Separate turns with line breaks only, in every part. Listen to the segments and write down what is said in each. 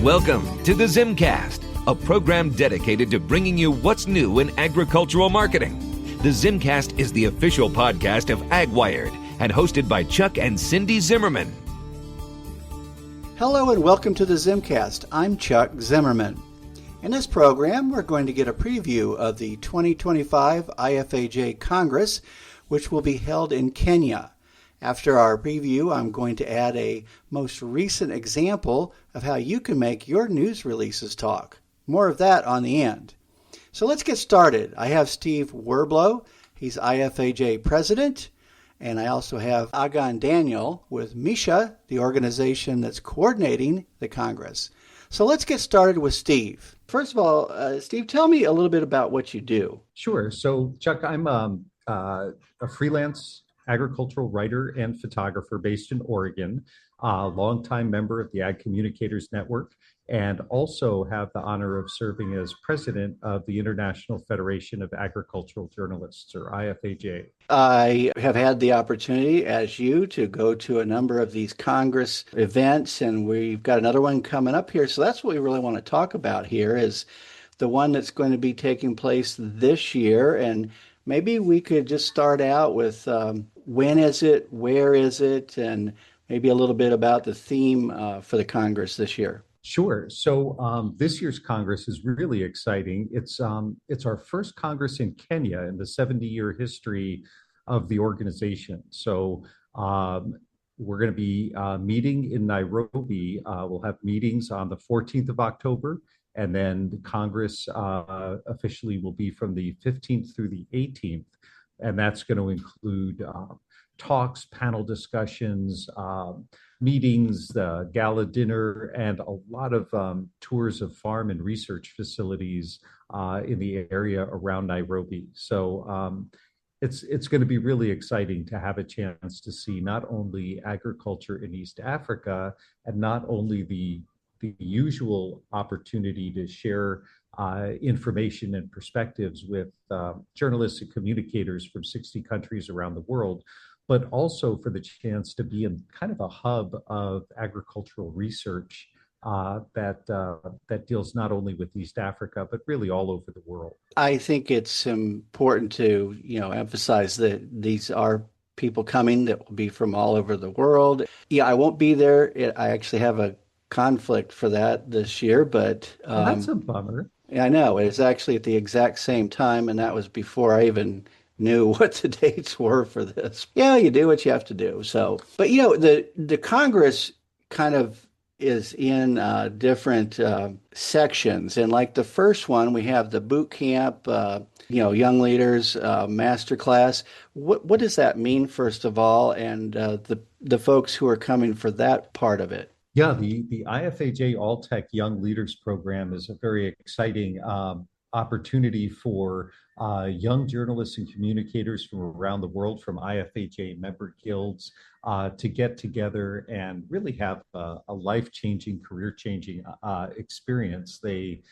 Welcome to the ZimmCast, a program dedicated to bringing you what's new in agricultural marketing. The ZimmCast is the official podcast of AgWired and hosted by Chuck and Cindy Zimmerman.
Hello and welcome to the ZimmCast. I'm Chuck Zimmerman. In this program, we're going to get a preview of the 2025 IFAJ Congress, which will be held in Kenya. After our preview, I'm going to add a most recent example of how you can make your news releases talk. More of that on the end. So let's get started. I have Steve Werblow. He's IFAJ president. And I also have Aghan Daniel with MESHA, the organization that's coordinating the Congress. So let's get started with Steve. First of all, Steve, tell me a little bit about what you do.
Sure. So, Chuck, I'm a freelance agricultural writer and photographer based in Oregon, a longtime member of the Ag Communicators Network, and also have the honor of serving as president of the International Federation of Agricultural Journalists, or IFAJ.
I have had the opportunity, as you, to go to a number of these Congress events, and we've got another one coming up here. So that's what we really want to talk about here, is the one that's going to be taking place this year. And maybe we could just start out with when is it, where is it, and maybe a little bit about the theme for the Congress this year.
Sure. So this year's Congress is really exciting. It's our first Congress in Kenya in the 70-year history of the organization. So we're going to be meeting in Nairobi. We'll have meetings on the 14th of October, and then the Congress officially will be from the 15th through the 18th. And that's going to include talks, panel discussions, meetings, the gala dinner, and a lot of tours of farm and research facilities in the area around Nairobi. So it's going to be really exciting to have a chance to see not only agriculture in East Africa, and not only the usual opportunity to share information and perspectives with journalists and communicators from 60 countries around the world, but also for the chance to be in kind of a hub of agricultural research that deals not only with East Africa, but really all over the world.
I think it's important to emphasize that these are people coming that will be from all over the world. Yeah, I won't be there. I actually have a conflict for that this year, but
that's a bummer.
I know it's actually at the exact same time, and that was before I even knew what the dates were for this. Yeah, you do what you have to do. So, but the Congress kind of is in different sections, and like the first one, we have the boot camp, young leaders masterclass. What does that mean, first of all, and the folks who are coming for that part of it?
Yeah, the IFAJ All Tech Young Leaders Program is a very exciting opportunity for young journalists and communicators from around the world, from IFAJ member guilds, to get together and really have a life-changing, career-changing experience. They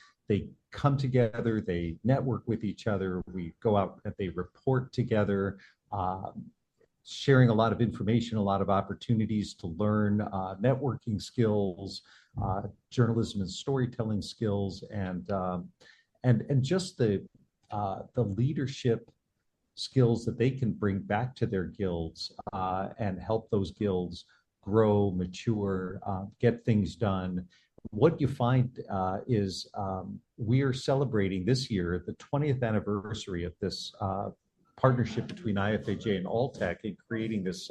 come together, they network with each other, we go out and they report together, sharing a lot of information, a lot of opportunities to learn networking skills, journalism and storytelling skills, and just the leadership skills that they can bring back to their guilds and help those guilds grow, mature, get things done. What you find is we are celebrating this year the 20th anniversary of this partnership between IFAJ and Alltech in creating this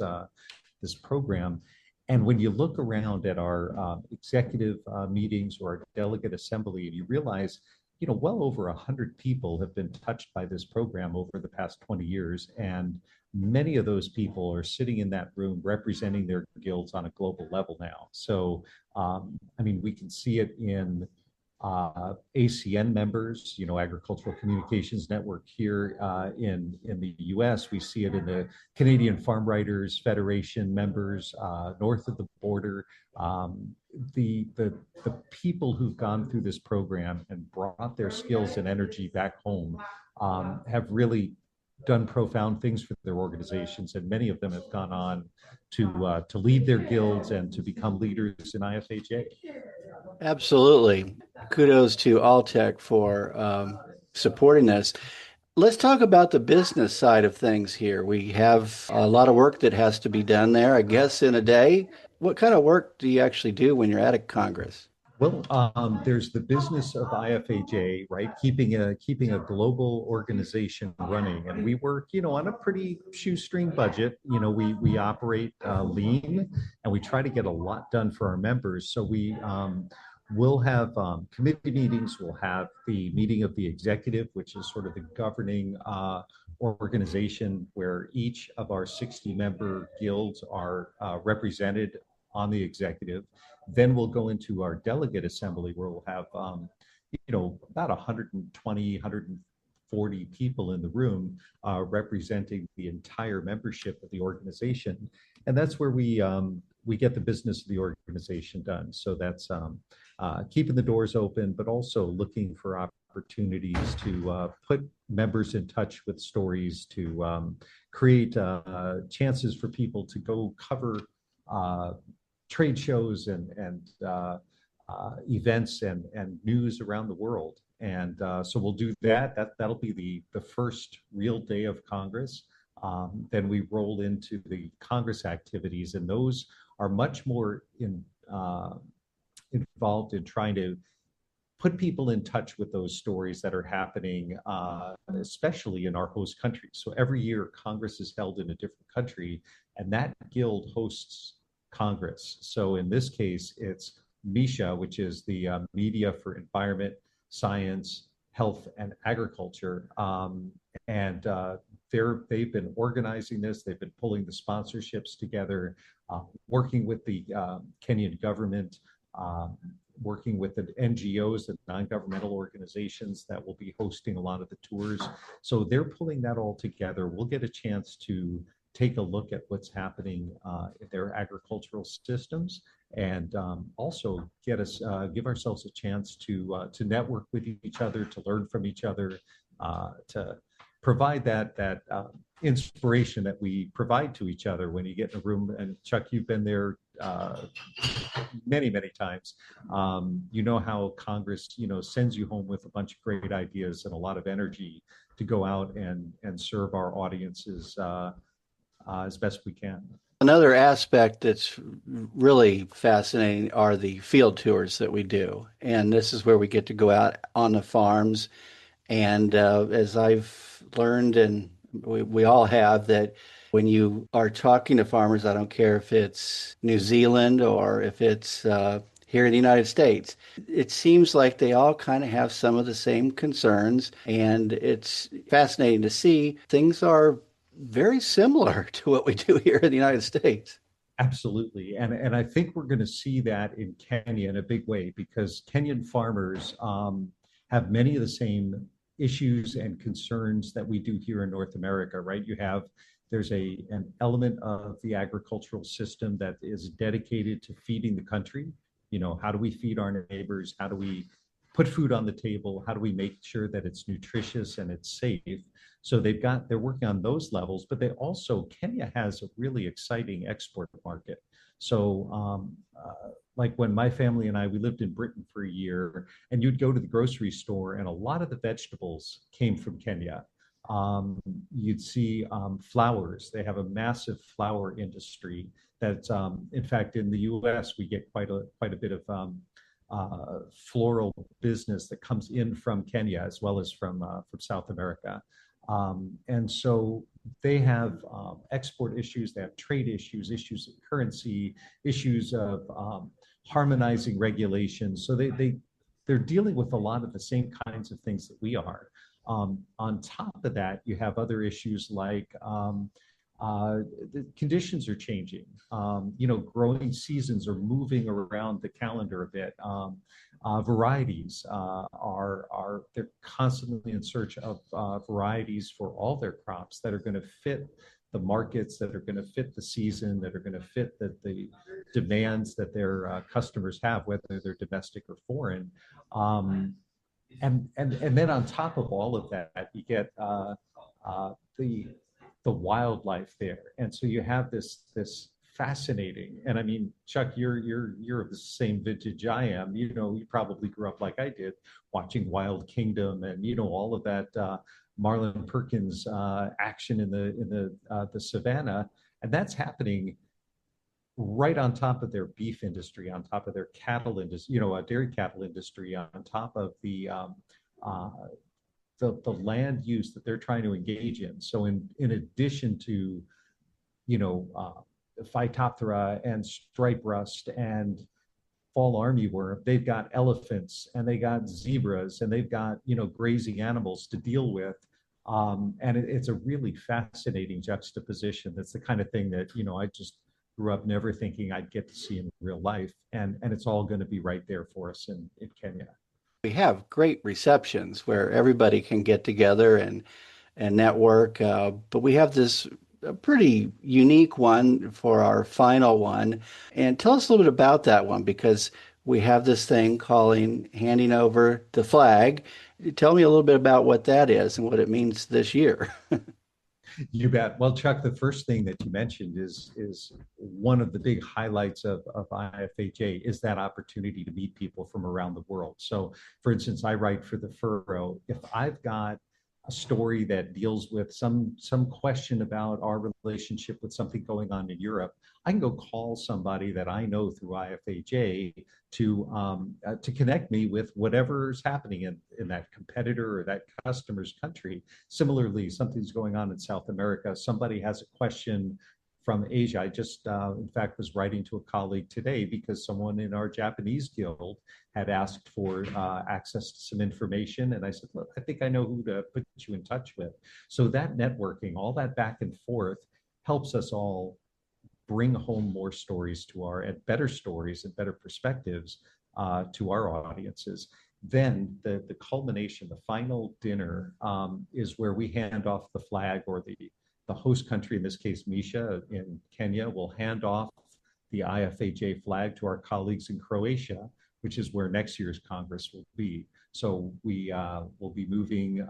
program. And when you look around at our executive meetings or our delegate assembly, and you realize, well over 100 people have been touched by this program over the past 20 years. And many of those people are sitting in that room representing their guilds on a global level now. So, we can see it in ACN members, Agricultural Communications Network here in the US. We see it in the Canadian Farm Writers Federation members north of the border. The people who've gone through this program and brought their skills and energy back home have really done profound things for their organizations, and many of them have gone on to lead their guilds and to become leaders in IFAJ.
Absolutely. Kudos to Alltech for supporting this. Let's talk about the business side of things here. We have a lot of work that has to be done there, I guess, in a day. What kind of work do you actually do when you're at a Congress?
Well, there's the business of IFAJ, right? Keeping a global organization running, and we work, on a pretty shoestring budget. We operate lean, and we try to get a lot done for our members. So we'll have committee meetings. We'll have the meeting of the executive, which is sort of the governing organization where each of our 60-member guilds are represented on the executive. Then we'll go into our delegate assembly where we'll have, about 120, 140 people in the room representing the entire membership of the organization. And that's where we get the business of the organization done. So that's keeping the doors open, but also looking for opportunities to put members in touch with stories, to create chances for people to go cover trade shows and events and news around the world. And so we'll do that. That'll be the first real day of Congress. Then we roll into the Congress activities, and those are much more involved in trying to put people in touch with those stories that are happening, especially in our host countries. So every year Congress is held in a different country, and that guild hosts Congress. So in this case, it's MESHA, which is the Media for Environment, Science, Health, and Agriculture. And they've been organizing this. They've been pulling the sponsorships together, working with the Kenyan government, working with the NGOs, the non-governmental organizations that will be hosting a lot of the tours. So they're pulling that all together. We'll get a chance to take a look at what's happening in their agricultural systems, and also give ourselves a chance to network with each other, to learn from each other, to provide that inspiration that we provide to each other when you get in a room. And Chuck, you've been there many, many times. You know how Congress, sends you home with a bunch of great ideas and a lot of energy to go out and serve our audiences as best we can.
Another aspect that's really fascinating are the field tours that we do. And this is where we get to go out on the farms. And as I've learned, and we all have, that when you are talking to farmers, I don't care if it's New Zealand or if it's here in the United States, it seems like they all kind of have some of the same concerns. And it's fascinating to see things are very similar to what we do here in the United States.
Absolutely. And I think we're going to see that in Kenya in a big way, because Kenyan farmers have many of the same issues and concerns that we do here in North America, right? There's an element of the agricultural system that is dedicated to feeding the country. How do we feed our neighbors? How do we put food on the table? How do we make sure that it's nutritious and it's safe? So they're working on those levels, but Kenya has a really exciting export market. So like when my family and we lived in Britain for a year, and you'd go to the grocery store and a lot of the vegetables came from Kenya. You'd see flowers. They have a massive flower industry that's, in fact, in the US, we get quite a bit of floral business that comes in from Kenya as well as from South America. And so they have export issues, they have trade issues of currency, issues of harmonizing regulations. So they're dealing with a lot of the same kinds of things that we are. On top of that, you have other issues like the conditions are changing. Growing seasons are moving around the calendar a bit. Varieties they're constantly in search of varieties for all their crops that are going to fit the markets, that are going to fit the season, that are going to fit the demands that their customers have, whether they're domestic or foreign. And then on top of all of that, you get the the wildlife there. And so you have this fascinating, and I mean, Chuck, you're of the same vintage I am. You know, you probably grew up like I did, watching Wild Kingdom and all of that Marlon Perkins action in the savannah, and that's happening right on top of their beef industry, on top of their cattle industry, dairy cattle industry, on top of uh, the land use that they're trying to engage in. So in addition to Phytophthora and stripe rust and fall armyworm, they've got elephants and they got zebras and they've got grazing animals to deal with. And it's a really fascinating juxtaposition. That's the kind of thing that I just grew up never thinking I'd get to see in real life, and it's all going to be right there for us in Kenya.
We have great receptions where everybody can get together and network, but we have this a pretty unique one for our final one. And tell us a little bit about that one, because we have this thing calling handing over the flag. Tell me a little bit about what that is and what it means this year.
You bet. Well, Chuck, the first thing that you mentioned is one of the big highlights of IFAJ is that opportunity to meet people from around the world. So, for instance, I write for the Furrow. If I've got a story that deals with some question about our relationship with something going on in Europe, I can go call somebody that I know through IFAJ to connect me with whatever's happening in that competitor or that customer's country. Similarly, something's going on in South America. Somebody has a question from Asia. I just, in fact, was writing to a colleague today because someone in our Japanese guild had asked for access to some information. And I said, look, I think I know who to put you in touch with. So that networking, all that back and forth, helps us all bring home more stories and better stories and better perspectives to our audiences. Then the culmination, the final dinner, is where we hand off the flag, or the host country, in this case, MESHA in Kenya, will hand off the IFAJ flag to our colleagues in Croatia, which is where next year's Congress will be. So we will be moving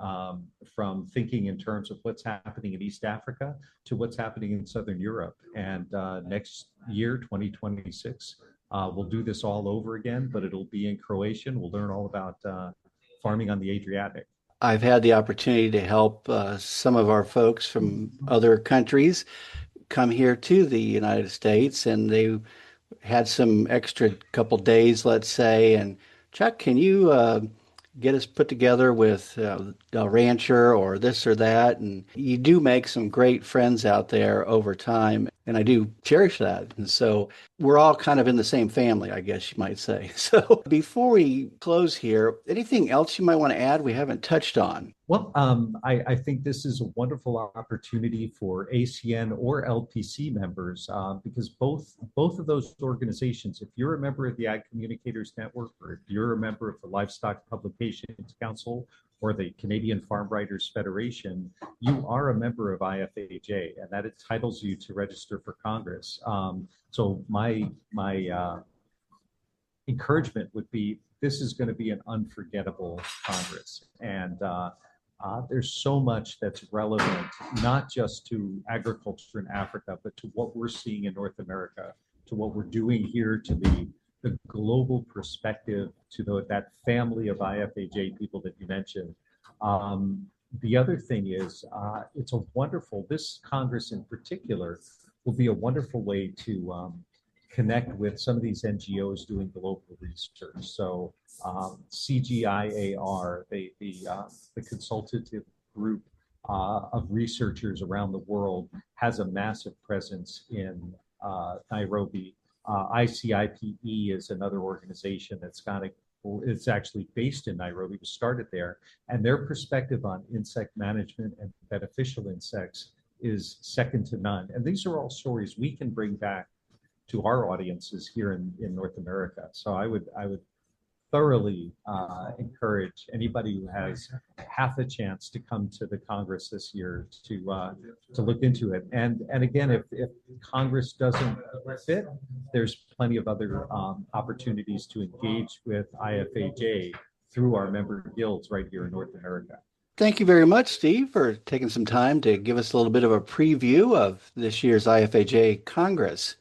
from thinking in terms of what's happening in East Africa to what's happening in Southern Europe. And next year, 2026, we'll do this all over again, but it'll be in Croatian. We'll learn all about farming on the Adriatic.
I've had the opportunity to help some of our folks from other countries come here to the United States, and they had some extra couple days, let's say. And Chuck, can you get us put together with a rancher or this or that? And you do make some great friends out there over time, and I do cherish that. And so we're all kind of in the same family, I guess you might say. So before we close here, anything else you might want to add we haven't touched on?
Well, I think this is a wonderful opportunity for ACN or LPC members, because both of those organizations, if you're a member of the Ag Communicators Network, or if you're a member of the Livestock Publications Council or the Canadian Farm Writers Federation, you are a member of IFAJ, and that entitles you to register for Congress. So my encouragement would be, this is going to be an unforgettable Congress. And there's so much that's relevant, not just to agriculture in Africa, but to what we're seeing in North America, to what we're doing here, to the global perspective, to that family of IFAJ people that you mentioned. The other thing is, this Congress in particular will be a wonderful way to connect with some of these NGOs doing global research. So CGIAR, the consultative group of researchers around the world, has a massive presence in Nairobi. ICIPE is another organization it's actually based in Nairobi, was started there, and their perspective on insect management and beneficial insects is second to none. And these are all stories we can bring back to our audiences here in North America. So I would thoroughly encourage anybody who has half a chance to come to the Congress this year to look into it. And again, if Congress doesn't fit, there's plenty of other opportunities to engage with IFAJ through our member guilds right here in North America.
Thank you very much, Steve, for taking some time to give us a little bit of a preview of this year's IFAJ Congress.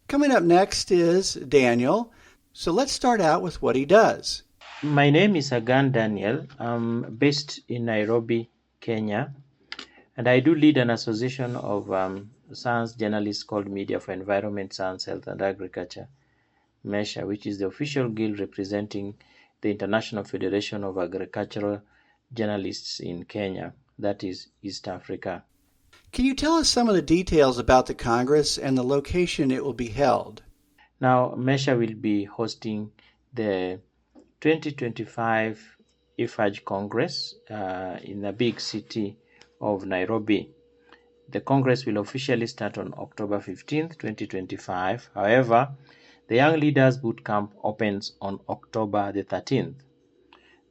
Coming up next is Daniel. So let's start out with what he does.
My name is Aghan Daniel. I'm based in Nairobi, Kenya, and I do lead an association of science journalists called Media for Environment, Science, Health and Agriculture, MESHA, which is the official guild representing the International Federation of Agricultural Journalists in Kenya, that is East Africa.
Can you tell us some of the details about the Congress and the location it will be held?
Now, MESHA will be hosting the 2025 IFAJ Congress in the big city of Nairobi. The Congress will officially start on October 15th, 2025. However, the Young Leaders Boot Camp opens on October the 13th.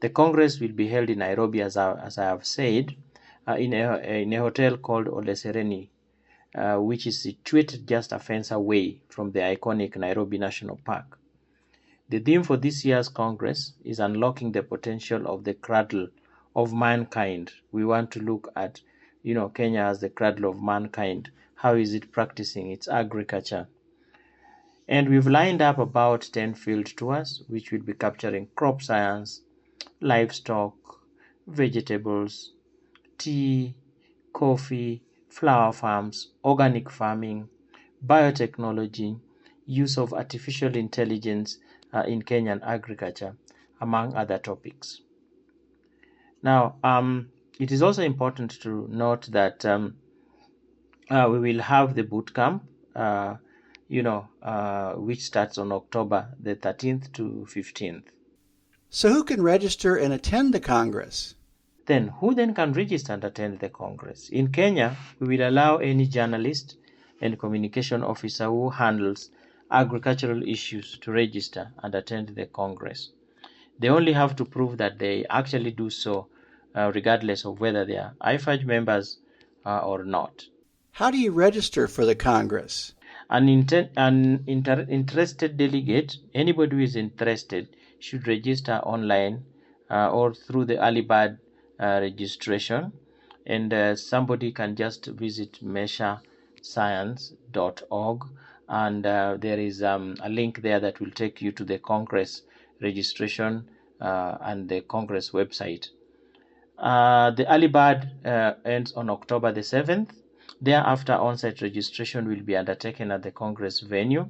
The Congress will be held in Nairobi, as I have said, in a hotel called Ole Sereni, which is situated just a fence away from the iconic Nairobi National Park. The theme for this year's Congress is unlocking the potential of the cradle of mankind. We want to look at, Kenya as the cradle of mankind. How is it practicing its agriculture? And we've lined up about 10 field tours, which will be capturing crop science, livestock, vegetables, tea, coffee, flower farms, organic farming, biotechnology, use of artificial intelligence in Kenyan agriculture, among other topics. Now, it is also important to note that we will have the boot camp, which starts on October the 13th to 15th.
So who can register and attend the Congress?
Then, who then can register and attend the Congress? In Kenya, we will allow any journalist and communication officer who handles agricultural issues to register and attend the Congress. They only have to prove that they actually do so, regardless of whether they are IFAJ members or not.
How do you register for the Congress?
An interested delegate, anybody who is interested, should register online or through the early bird registration, and somebody can just visit meshascience.org, and there is a link there that will take you to the Congress registration and the Congress website. The early bird ends on October the 7th. Thereafter, on-site registration will be undertaken at the Congress venue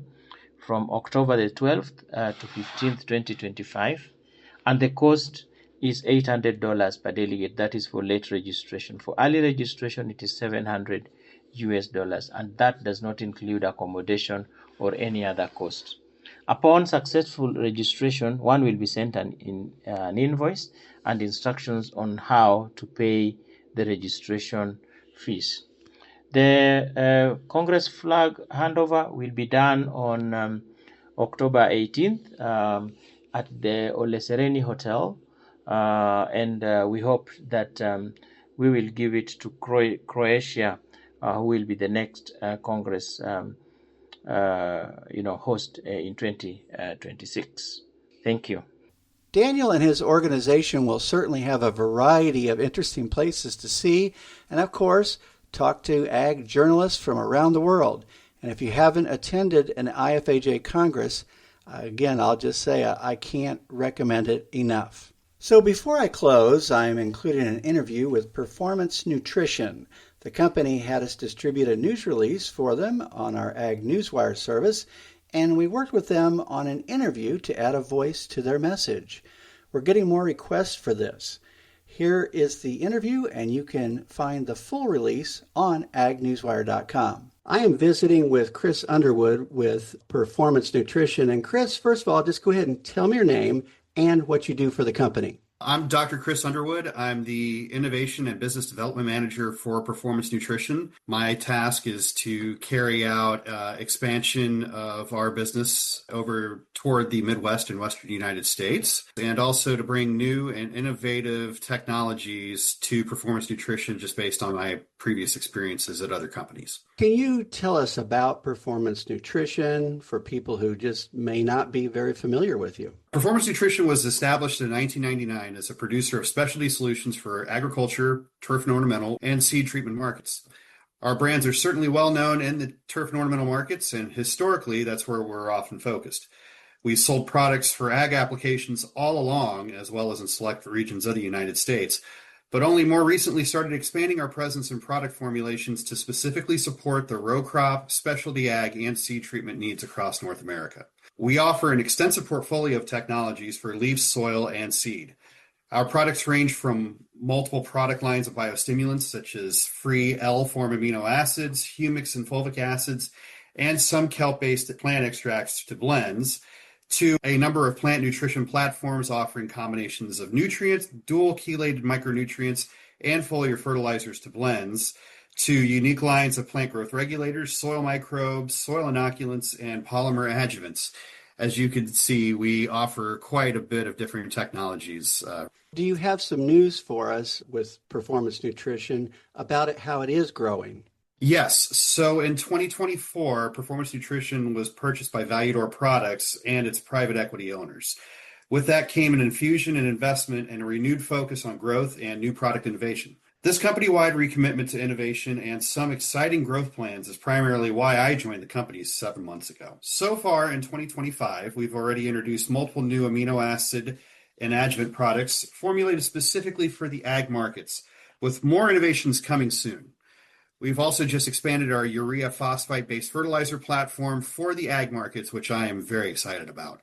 from October the 12th to 15th, 2025, and the cost is $800 per delegate. That is for late registration. For early registration, it is $700, and that does not include accommodation or any other cost. Upon successful registration, one will be sent an invoice and instructions on how to pay the registration fees. The Congress flag handover will be done on October 18th at the Ole Sereni Hotel, and we hope that we will give it to Croatia, who will be the next Congress host in 2026. Thank you.
Daniel and his organization will certainly have a variety of interesting places to see, and of course, talk to ag journalists from around the world. And if you haven't attended an IFAJ Congress, again, I'll just say I can't recommend it enough. So before I close, I'm including an interview with Performance Nutrition. The company had us distribute a news release for them on our Ag Newswire service, and we worked with them on an interview to add a voice to their message. We're getting more requests for this. Here is the interview, and you can find the full release on agnewswire.com. I am visiting with Chris Underwood with Performance Nutrition. And Chris, first of all, just go ahead and tell me your name and what you do for the company.
I'm Dr. Chris Underwood. I'm the Innovation and Business Development Manager for Performance Nutrition. My task is to carry out expansion of our business over toward the Midwest and Western United States, and also to bring new and innovative technologies to Performance Nutrition just based on my previous experiences at other companies.
Can you tell us about performance nutrition for people who just may not be very familiar with you?
Performance Nutrition was established in 1999 as a producer of specialty solutions for agriculture, turf and ornamental, and seed treatment markets. Our brands are certainly well known in the turf and ornamental markets, and historically, that's where we're often focused. We sold products for ag applications all along, as well as in select regions of the United States, but only more recently started expanding our presence in product formulations to specifically support the row crop, specialty ag, and seed treatment needs across North America. We offer an extensive portfolio of technologies for leaf, soil, and seed. Our products range from multiple product lines of biostimulants, such as free L-form amino acids, humics and fulvic acids, and some kelp-based plant extracts to blends, to a number of plant nutrition platforms offering combinations of nutrients, dual chelated micronutrients, and foliar fertilizers to blends, to unique lines of plant growth regulators, soil microbes, soil inoculants, and polymer adjuvants. As you can see, we offer quite a bit of different technologies.
Do you have some news for us with performance nutrition about it, how it is growing?
Yes. So in 2024, Performance Nutrition was purchased by Valuedor Products and its private equity owners. With that came an infusion in investment and a renewed focus on growth and new product innovation. This company-wide recommitment to innovation and some exciting growth plans is primarily why I joined the company 7 months ago. So far in 2025, we've already introduced multiple new amino acid and adjuvant products formulated specifically for the ag markets, with more innovations coming soon. We've also just expanded our urea phosphate-based fertilizer platform for the ag markets, which I am very excited about.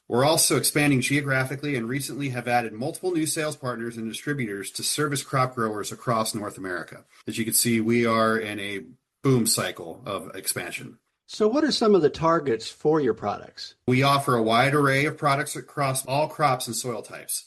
We're also expanding geographically and recently have added multiple new sales partners and distributors to service crop growers across North America. As you can see, we are in a boom cycle of expansion.
So what are some of the targets for your products?
We offer a wide array of products across all crops and soil types.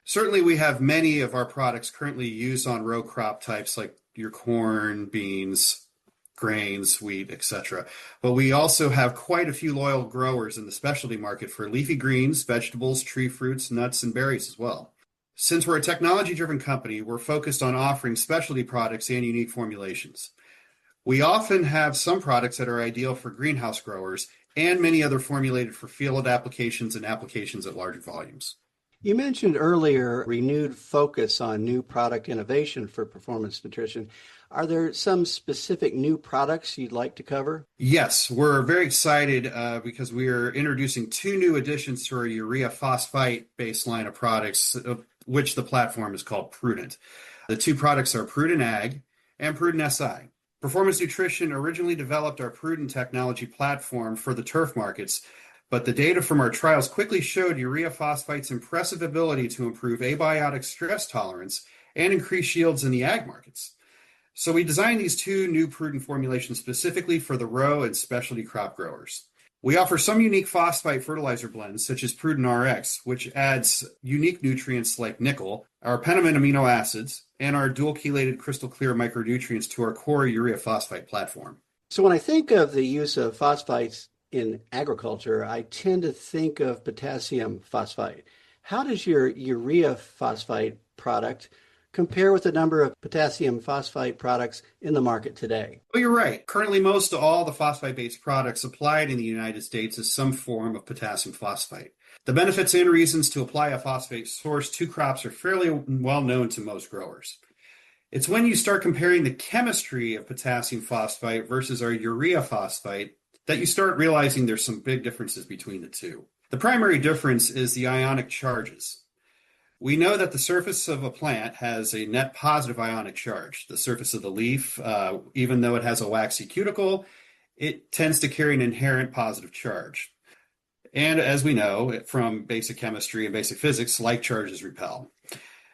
Certainly, we have many of our products currently used on row crop types like your corn, beans, grains, wheat, etc. But we also have quite a few loyal growers in the specialty market for leafy greens, vegetables, tree fruits, nuts, and berries as well. Since we're a technology-driven company, we're focused on offering specialty products and unique formulations. We often have some products that are ideal for greenhouse growers and many other formulated for field applications and applications at larger volumes.
You mentioned earlier renewed focus on new product innovation for performance nutrition. Are there some specific new products you'd like to cover?
Yes, we're very excited because we are introducing 2 new additions to our urea phosphate-based line of products, which the platform is called Prudent. The 2 products are Prudent Ag and Prudent SI. Performance Nutrition originally developed our Prudent technology platform for the turf markets, but the data from our trials quickly showed urea phosphate's impressive ability to improve abiotic stress tolerance and increase yields in the ag markets. So we designed these 2 new Prudent formulations specifically for the row and specialty crop growers. We offer some unique phosphate fertilizer blends, such as Prudent RX, which adds unique nutrients like nickel, our pentamine amino acids, and our dual chelated crystal clear micronutrients to our core urea phosphate platform.
So when I think of the use of phosphates in agriculture, I tend to think of potassium phosphate. How does your urea phosphate product compare with the number of potassium phosphate products in the market today?
Well, you're right. Currently, most all the phosphate-based products applied in the United States is some form of potassium phosphate. The benefits and reasons to apply a phosphate source to crops are fairly well known to most growers. It's when you start comparing the chemistry of potassium phosphate versus our urea phosphate that you start realizing there's some big differences between the 2. The primary difference is the ionic charges. We know that the surface of a plant has a net positive ionic charge. The surface of the leaf, even though it has a waxy cuticle, it tends to carry an inherent positive charge. And as we know from basic chemistry and basic physics, like charges repel.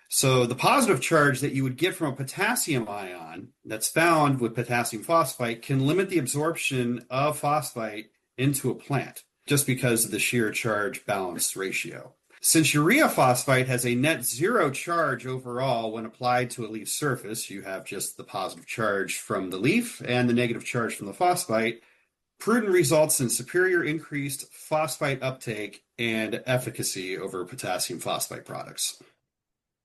So the positive charge that you would get from a potassium ion that's found with potassium phosphate can limit the absorption of phosphate into a plant just because of the shear charge balance ratio. Since urea phosphate has a net 0 charge overall when applied to a leaf surface, you have just the positive charge from the leaf and the negative charge from the phosphate, Prudent results in superior increased phosphate uptake and efficacy over potassium phosphate products.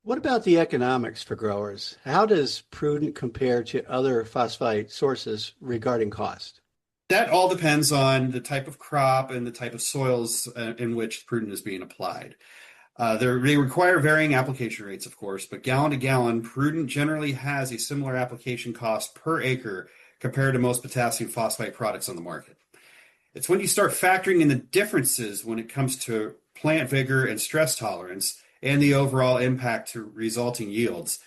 What about the economics for growers? How does Prudent compare to other phosphate sources regarding cost?
That all depends on the type of crop and the type of soils in which Prudent is being applied. They require varying application rates, of course, but gallon to gallon, Prudent generally has a similar application cost per acre compared to most potassium phosphate products on the market. It's when you start factoring in the differences when it comes to plant vigor and stress tolerance and the overall impact to resulting yields,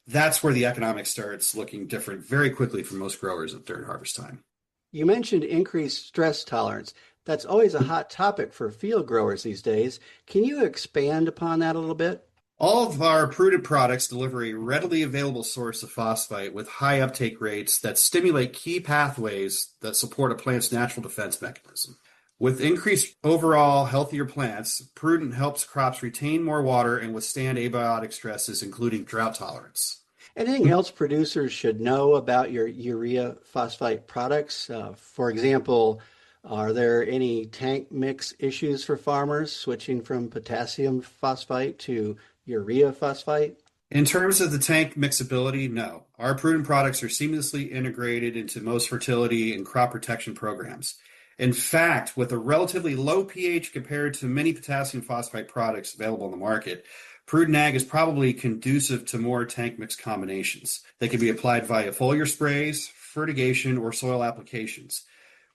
that's where the economics starts looking different very quickly for most growers at during harvest time.
You mentioned increased stress tolerance. That's always a hot topic for field growers these days. Can you expand upon that a little bit?
All of our Prudent products deliver a readily available source of phosphate with high uptake rates that stimulate key pathways that support a plant's natural defense mechanism. With increased overall healthier plants, Prudent helps crops retain more water and withstand abiotic stresses, including drought tolerance.
Anything else producers should know about your urea phosphate products? For example, are there any tank mix issues for farmers switching from potassium phosphate to urea phosphate?
In terms of the tank mixability, no. Our Prudent products are seamlessly integrated into most fertility and crop protection programs. In fact, with a relatively low pH compared to many potassium phosphate products available on the market, Prudent Ag is probably conducive to more tank mix combinations. They can be applied via foliar sprays, fertigation, or soil applications.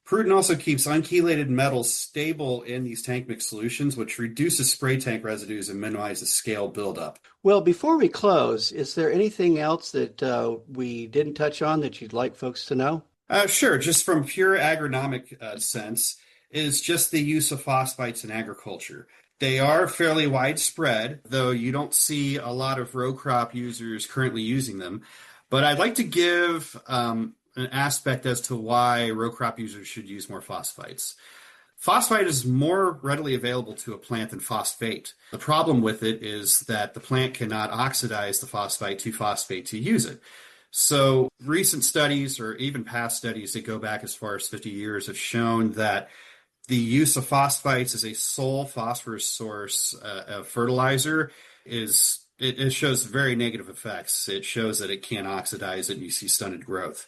Prudent also keeps unchelated metals stable in these tank mix solutions, which reduces spray tank residues and minimizes scale buildup.
Well, before we close, is there anything else that we didn't touch on that you'd like folks to know?
Sure. Just from pure agronomic sense, is just the use of phosphates in agriculture. They are fairly widespread, though you don't see a lot of row crop users currently using them. But I'd like to give an aspect as to why row crop users should use more phosphates. Phosphate is more readily available to a plant than phosphate. The problem with it is that the plant cannot oxidize the phosphate to use it. So recent studies, or even past studies that go back as far as 50 years, have shown that the use of phosphates as a sole phosphorus source of fertilizer it shows very negative effects. It shows that it can't oxidize it and you see stunted growth.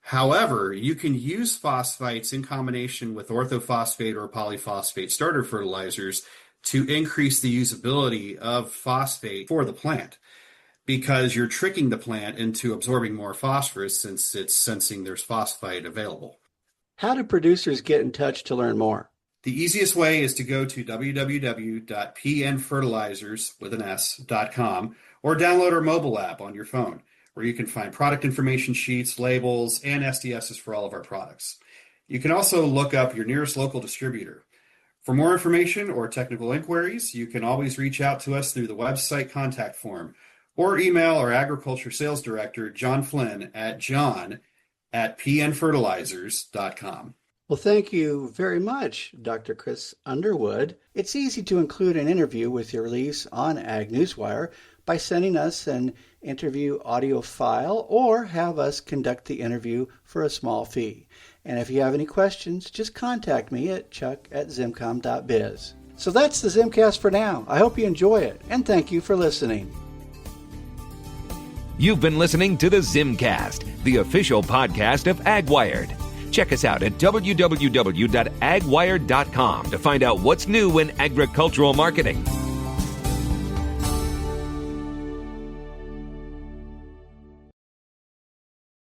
However, you can use phosphates in combination with orthophosphate or polyphosphate starter fertilizers to increase the usability of phosphate for the plant, because you're tricking the plant into absorbing more phosphorus since it's sensing there's phosphate available.
How do producers get in touch to learn more?
The easiest way is to go to www.pnfertilizers.com or download our mobile app on your phone, where you can find product information sheets, labels, and SDSs for all of our products. You can also look up your nearest local distributor. For more information or technical inquiries, you can always reach out to us through the website contact form or email our agriculture sales director, John Flynn, at john@pnfertilizers.com.
Well, thank you very much, Dr. Chris Underwood. It's easy to include an interview with your release on Ag Newswire by sending us an interview audio file or have us conduct the interview for a small fee. And if you have any questions, just contact me at chuck@zimcom.biz. So that's the ZimmCast for now. I hope you enjoy it, and thank you for listening.
You've been listening to the ZimmCast, the official podcast of AgWired. Check us out at www.agwired.com to find out what's new in agricultural marketing.